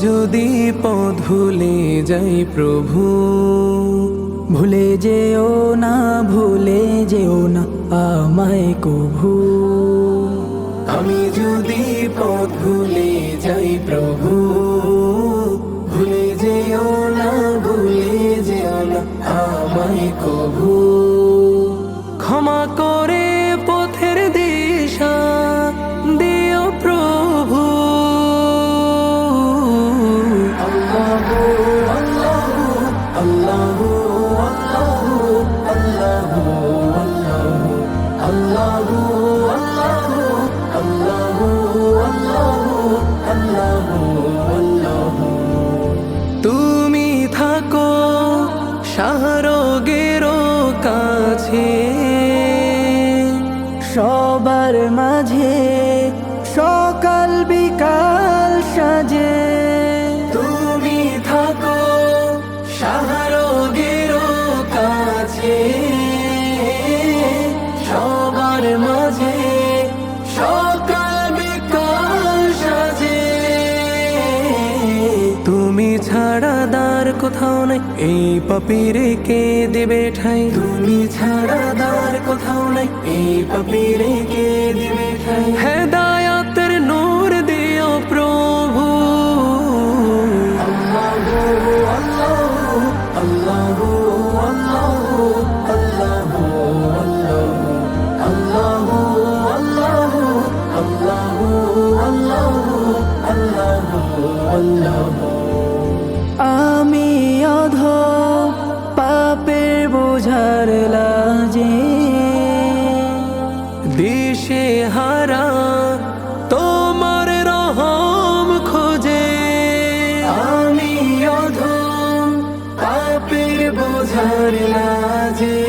যদি পথ ভুলে যাই প্রভু, ভুলে যেও না, ভুলে যেও না আমায় কভু। আমি যদি পথ ভুলে যাই প্রভু, ভুলে যেও না, ভুলে যেও না আমায় কভু। ক্ষমা করে পথের দিশা দিও প্রভু। আল্লাহু আল্লাহু আল্লাহু আল্লাহু আল্লাহু আল্লাহু আল্লাহু। তুমি থাকো শাহরগের কাছে, সবার মাঝে সকাল বিকাল সাজে। তুমি থাকো শাহরগের কাছে, সবার মাঝে সকাল বিকাল সাজে। তুমি ছাড়া দার কোথাও নাই, এই পাপীরে কে দেবে ঠাই? তুমি ছাড়া দার কোথাও নাই, এই পাপীরে কে দেবে ঠাই? হেদায়াতের নূর দিও প্রভু। আল্লাহু আল্লাহু আল্লাহু আল্লাহু আল্লাহু আল্লাহু আল্লাহু আল্লাহু। আমি অধম পাপের বোঝার লাজে, দিশে হারা তোমার রহম খোঁজে। আমি অধম পাপের বোঝার লাজে,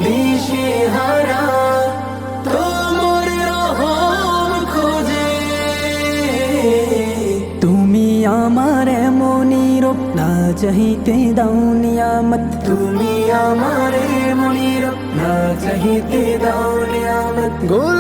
দিশে হারা তোমার রহম খোঁজে। তুমি আমার এমনই রূপ না চাহিতে দাও নিয়ামত। তুমি আমার মনির না চাহিতে দাও নিয়ামত। গোল